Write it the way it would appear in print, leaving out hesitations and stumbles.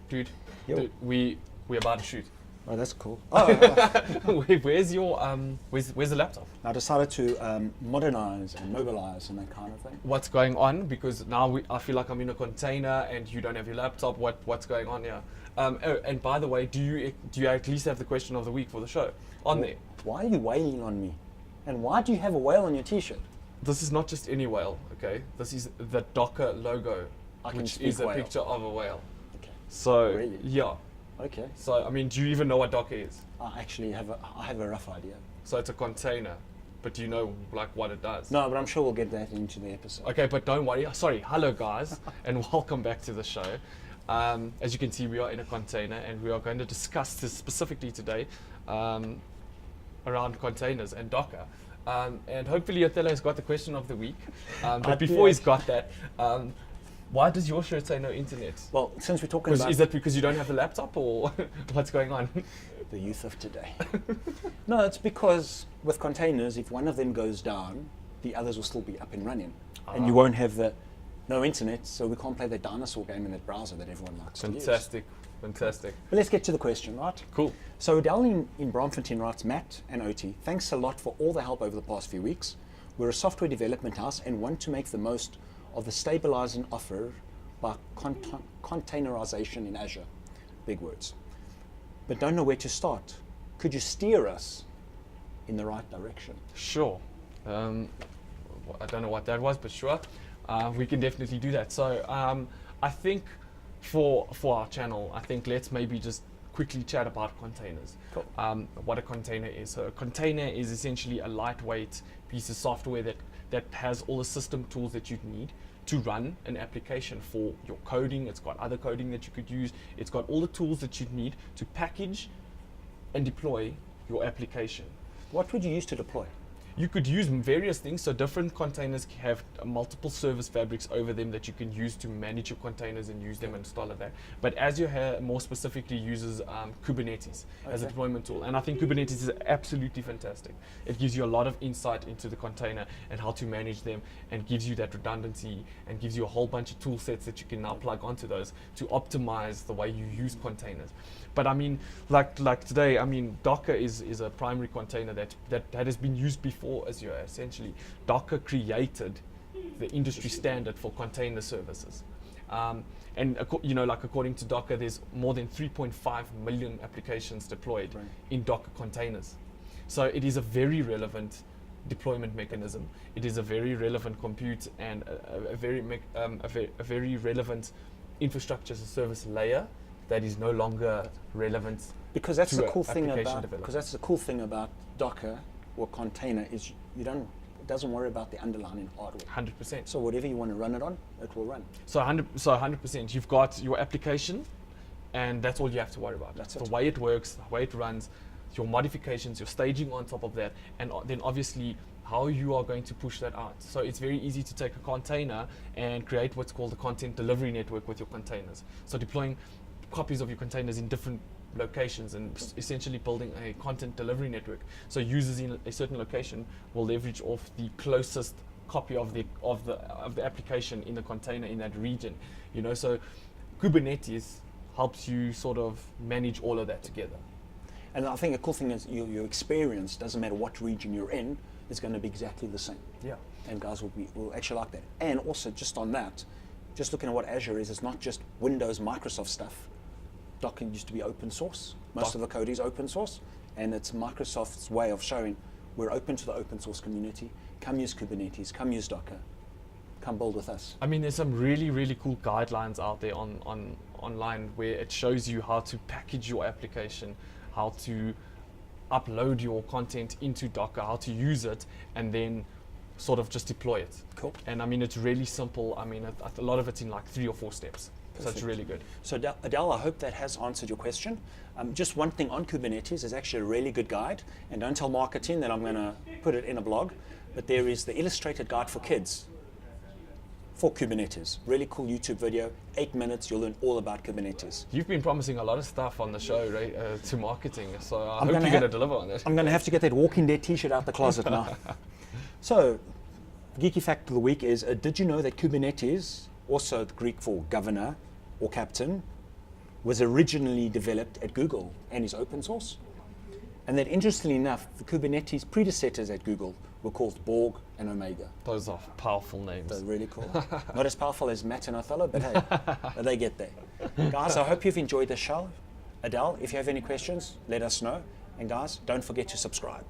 Dude, Yo. we're about to shoot. Oh, that's cool. Where's your where's the laptop? I decided to modernize and mobilize and that kind of thing. What's going on? Because now I feel like I'm in a container and you don't have your laptop. What's going on here? Oh, and by the way, do you at least have the question of the week for the show on there? Why are you wailing on me? And why do you have a whale on your t-shirt? This is not just any whale, okay? This is the Docker logo, which is a picture of a whale. Okay. So Really? yeah. Okay. So I mean, do you even know what Docker is? I actually have a rough idea. So it's a container, but do you know like what it does? No, but I'm sure we'll get that into the episode. Okay, but don't worry. Sorry, hello guys, and welcome back to the show. As you can see, we are in a container, and we are going to discuss this specifically today around containers and Docker. And hopefully Othelo has got the question of the week. But before he's got that, why does your shirt say no internet? Well, since we're talking about... Is that because you don't have a laptop, or what's going on? The youth of today. No, it's because with containers, if one of them goes down, the others will still be up and running. And you won't have no internet, so we can't play that dinosaur game in that browser that everyone likes to use. Fantastic. But let's get to the question, right? Cool. So Adele in Braamfontein writes, Matt and Oti, thanks a lot for all the help over the past few weeks. We're a software development house and want to make the most of the stabilizing offer by containerisation in Azure. Big words. But don't know where to start. Could you steer us in the right direction? Sure. I don't know what that was, but sure. We can definitely do that. So I think for our channel, I think let's maybe just quickly chat about containers. Cool. What a container is. So a container is essentially a lightweight piece of software that has all the system tools that you need to run an application for your coding. It's got other coding that you could use. It's got all the tools that you need to package and deploy your application. What would you use to deploy? You could use various things. So different containers have multiple service fabrics over them that you can use to manage your containers and use them and install that. But Azure more specifically uses Kubernetes as a deployment tool. And I think Kubernetes is absolutely fantastic. It gives you a lot of insight into the container and how to manage them, and gives you that redundancy and gives you a whole bunch of tool sets that you can now plug onto those to optimize the way you use containers. But I mean, like today, I mean, Docker is a primary container that has been used before Azure. Essentially, Docker created the industry standard for container services. And according to Docker, there's more than 3.5 million applications deployed in Docker containers. So it is a very relevant deployment mechanism. It is a very relevant compute and a very relevant infrastructure as a service layer that is no longer relevant. Because that's to the cool thing application about development. because that's the cool thing about Docker or container is it doesn't worry about the underlying hardware. 100%. So whatever you want to run it on, it will run. So 100%. You've got your application, and that's all you have to worry about. That's the it. way it works, the way it runs, your modifications, your staging on top of that, and then obviously how you are going to push that out. So it's very easy to take a container and create what's called a content delivery network with your containers. So deploying copies of your containers in different locations and essentially building a content delivery network. So users in a certain location will leverage off the closest copy of the application in the container in that region. So Kubernetes helps you sort of manage all of that together. And I think the cool thing is your experience, doesn't matter what region you're in, is going to be exactly the same. Yeah. And guys will actually like that. And also just on that, just looking at what Azure is, it's not just Windows, Microsoft stuff. Docker used to be open source. Most of the code is open source, and it's Microsoft's way of showing we're open to the open source community. Come use Kubernetes, come use Docker, come build with us. I mean, there's some really, really cool guidelines out there online where it shows you how to package your application, how to upload your content into Docker, how to use it, and then sort of just deploy it. Cool. And I mean, it's really simple. I mean, a lot of it's in like 3 or 4 steps. Perfect. So it's really good. So Adele, I hope that has answered your question. Just one thing on Kubernetes is actually a really good guide, and don't tell marketing that I'm going to put it in a blog, but there is the illustrated guide for kids for Kubernetes. Really cool YouTube video, 8 minutes, you'll learn all about Kubernetes. You've been promising a lot of stuff on the show, right, to marketing, so I hope you're going to deliver on it. I'm going to have to get that Walking Dead t-shirt out the closet now. So, geeky fact of the week is, did you know that Kubernetes, also the Greek for governor or captain, was originally developed at Google and is open source. And that, interestingly enough, the Kubernetes predecessors at Google were called Borg and Omega. Those are powerful names. They're really cool. Not as powerful as Mcenroe and Othelo, but hey, they get there. Guys, I hope you've enjoyed the show. Adele, if you have any questions, let us know. And guys, don't forget to subscribe.